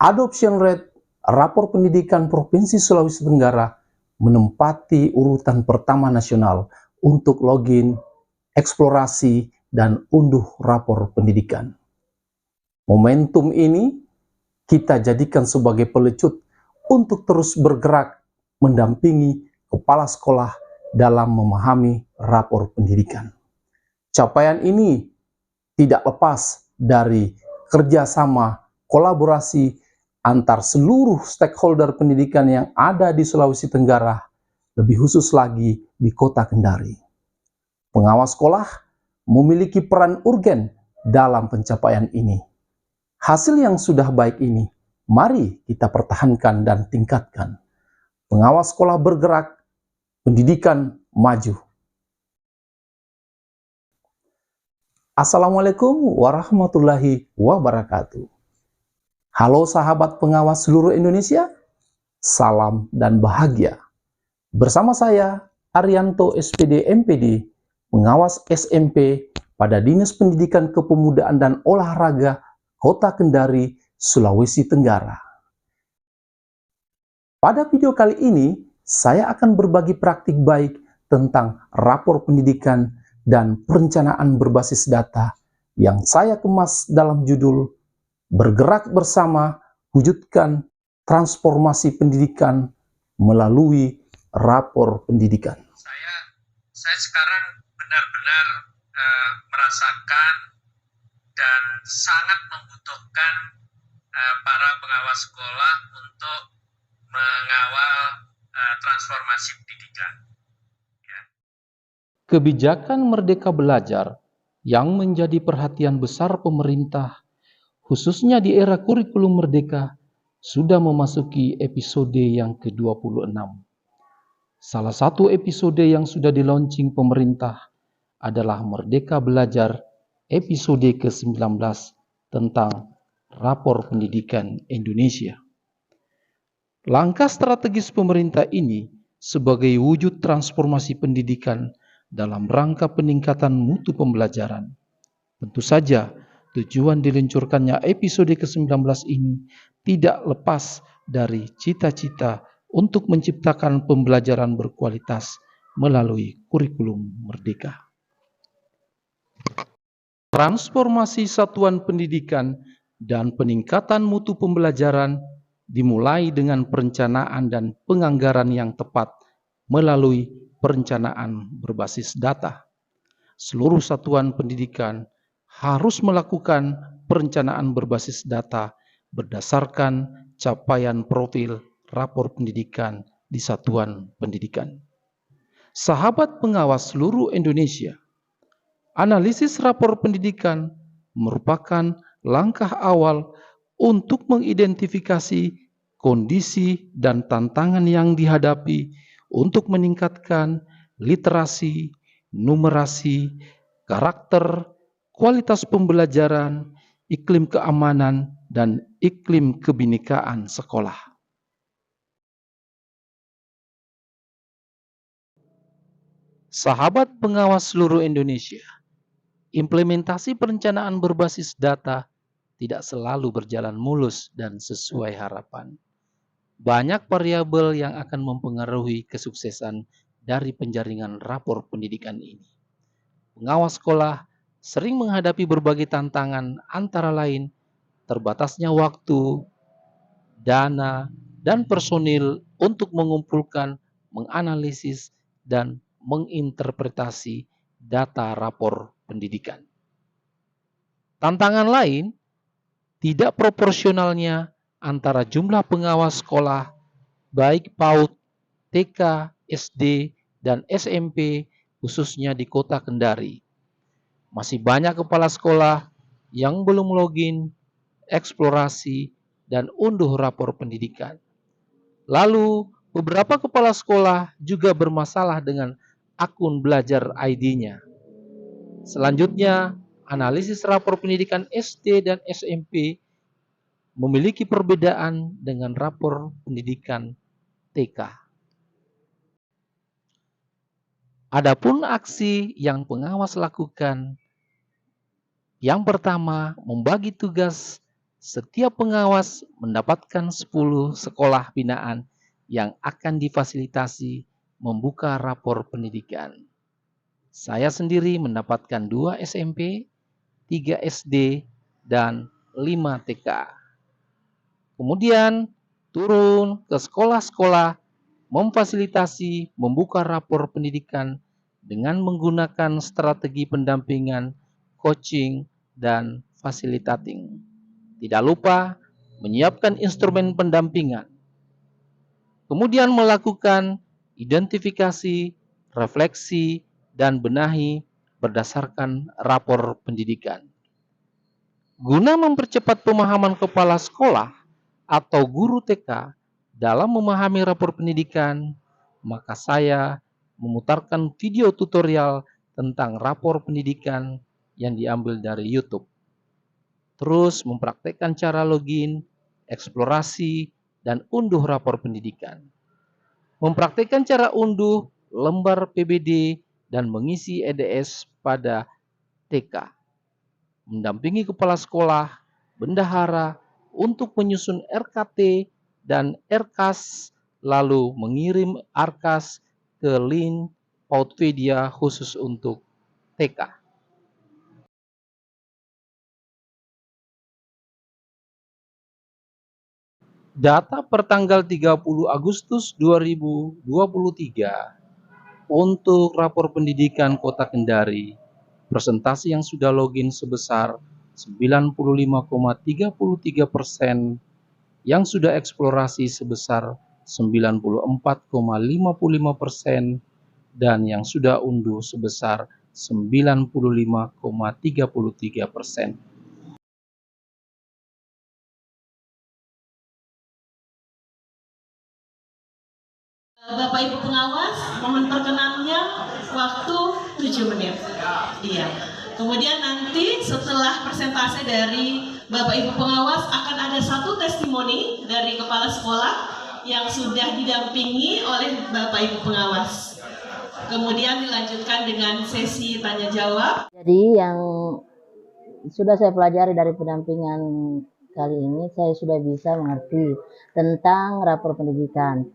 Adoption rate rapor pendidikan Provinsi Sulawesi Tenggara menempati urutan pertama nasional untuk login, eksplorasi, dan unduh rapor pendidikan. Momentum ini kita jadikan sebagai pelecut untuk terus bergerak mendampingi kepala sekolah dalam memahami rapor pendidikan. Capaian ini tidak lepas dari kerjasama kolaborasi antar seluruh stakeholder pendidikan yang ada di Sulawesi Tenggara, lebih khusus lagi di Kota Kendari. Pengawas sekolah memiliki peran urgen dalam pencapaian ini. Hasil yang sudah baik ini, mari kita pertahankan dan tingkatkan. Pengawas sekolah bergerak, pendidikan maju. Assalamualaikum warahmatullahi wabarakatuh. Halo sahabat pengawas seluruh Indonesia, salam dan bahagia. Bersama saya, Arianto SPD MPD, pengawas SMP pada Dinas Pendidikan Kepemudaan dan Olahraga Kota Kendari, Sulawesi Tenggara. Pada video kali ini, saya akan berbagi praktik baik tentang rapor pendidikan dan perencanaan berbasis data yang saya kemas dalam judul Bergerak Bersama Wujudkan Transformasi Pendidikan Melalui Rapor Pendidikan. Saya sekarang benar-benar merasakan dan sangat membutuhkan para pengawas sekolah untuk mengawal transformasi pendidikan. Kebijakan Merdeka Belajar yang menjadi perhatian besar pemerintah, khususnya di era kurikulum merdeka, sudah memasuki episode yang ke-26. Salah satu episode yang sudah di-launching pemerintah adalah Merdeka Belajar episode ke-19 tentang Rapor Pendidikan Indonesia. Langkah strategis pemerintah ini sebagai wujud transformasi pendidikan dalam rangka peningkatan mutu pembelajaran. Tentu saja, tujuan diluncurkannya episode ke-19 ini tidak lepas dari cita-cita untuk menciptakan pembelajaran berkualitas melalui kurikulum merdeka. Transformasi satuan pendidikan dan peningkatan mutu pembelajaran dimulai dengan perencanaan dan penganggaran yang tepat melalui perencanaan berbasis data. Seluruh satuan pendidikan harus melakukan perencanaan berbasis data berdasarkan capaian profil rapor pendidikan di satuan pendidikan. Sahabat pengawas seluruh Indonesia, analisis rapor pendidikan merupakan langkah awal untuk mengidentifikasi kondisi dan tantangan yang dihadapi untuk meningkatkan literasi, numerasi, karakter, kualitas pembelajaran, iklim keamanan, dan iklim kebinekaan sekolah. Sahabat pengawas seluruh Indonesia, implementasi perencanaan berbasis data tidak selalu berjalan mulus dan sesuai harapan. Banyak variabel yang akan mempengaruhi kesuksesan dari penjaringan rapor pendidikan ini. Pengawas sekolah sering menghadapi berbagai tantangan antara lain terbatasnya waktu, dana, dan personil untuk mengumpulkan, menganalisis, dan menginterpretasi data rapor pendidikan. Tantangan lain, tidak proporsionalnya antara jumlah pengawas sekolah, baik PAUD, TK, SD, dan SMP, khususnya di Kota Kendari. Masih banyak kepala sekolah yang belum login, eksplorasi, dan unduh rapor pendidikan. Lalu, beberapa kepala sekolah juga bermasalah dengan akun belajar ID-nya. Selanjutnya, analisis rapor pendidikan SD dan SMP memiliki perbedaan dengan rapor pendidikan TK. Adapun aksi yang pengawas lakukan, yang pertama, membagi tugas setiap pengawas mendapatkan 10 sekolah binaan yang akan difasilitasi membuka rapor pendidikan. Saya sendiri mendapatkan 2 SMP, 3 SD, dan 5 TK. Kemudian turun ke sekolah-sekolah memfasilitasi membuka rapor pendidikan dengan menggunakan strategi pendampingan, coaching, dan facilitating. Tidak lupa menyiapkan instrumen pendampingan. Kemudian melakukan identifikasi, refleksi, dan benahi berdasarkan rapor pendidikan. Guna mempercepat pemahaman kepala sekolah atau guru TK dalam memahami rapor pendidikan, maka saya memutarkan video tutorial tentang rapor pendidikan yang diambil dari YouTube. Terus mempraktekkan cara login, eksplorasi, dan unduh rapor pendidikan. Mempraktekkan cara unduh lembar PBD dan mengisi EDS pada TK. Mendampingi kepala sekolah, bendahara untuk menyusun RKT dan RKAS, lalu mengirim ARKAS ke link Pautpedia khusus untuk TK. Data per tanggal 30 Agustus 2023 untuk rapor pendidikan Kota Kendari, presentasi yang sudah login sebesar 95,33%, yang sudah eksplorasi sebesar 94,55%, dan yang sudah unduh sebesar 95,33%. Bapak Ibu pengawas, mohon perkenannya waktu 7 menit. Iya. Kemudian nanti setelah presentasi dari Bapak Ibu pengawas akan ada satu testimoni dari kepala sekolah yang sudah didampingi oleh Bapak Ibu pengawas. Kemudian dilanjutkan dengan sesi tanya jawab. Jadi yang sudah saya pelajari dari pendampingan kali ini, saya sudah bisa mengerti tentang rapor pendidikan.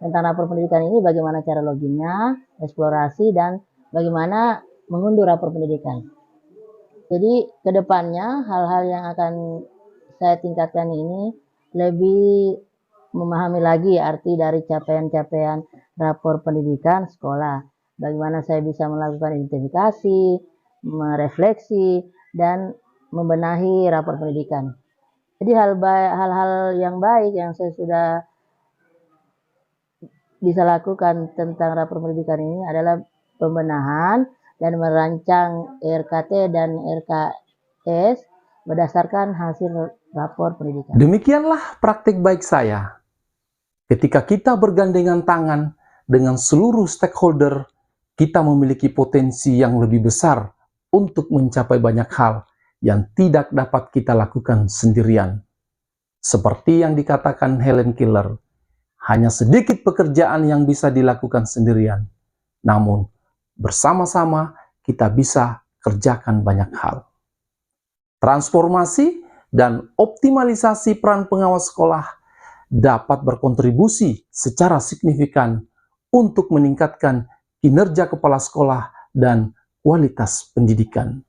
Tentang rapor pendidikan ini bagaimana cara loginnya, eksplorasi, dan bagaimana mengunduh rapor pendidikan. Jadi kedepannya hal-hal yang akan saya tingkatkan ini lebih memahami lagi arti dari capaian-capaian rapor pendidikan sekolah. Bagaimana saya bisa melakukan identifikasi, merefleksi, dan membenahi rapor pendidikan. Jadi hal-hal yang baik yang saya sudah bisa lakukan tentang rapor pendidikan ini adalah pembenahan dan merancang RKT dan RKS berdasarkan hasil rapor pendidikan. Demikianlah praktik baik saya. Ketika kita bergandengan tangan dengan seluruh stakeholder, kita memiliki potensi yang lebih besar untuk mencapai banyak hal yang tidak dapat kita lakukan sendirian. Seperti yang dikatakan Helen Keller, hanya sedikit pekerjaan yang bisa dilakukan sendirian. Namun, bersama-sama kita bisa kerjakan banyak hal. Transformasi dan optimalisasi peran pengawas sekolah dapat berkontribusi secara signifikan untuk meningkatkan kinerja kepala sekolah dan kualitas pendidikan.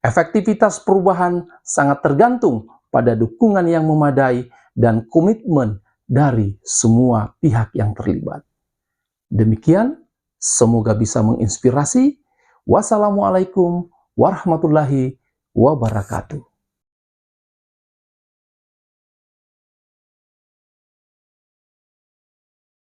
Efektivitas perubahan sangat tergantung pada dukungan yang memadai dan komitmen dari semua pihak yang terlibat. Demikian, semoga bisa menginspirasi. Wassalamualaikum warahmatullahi wabarakatuh.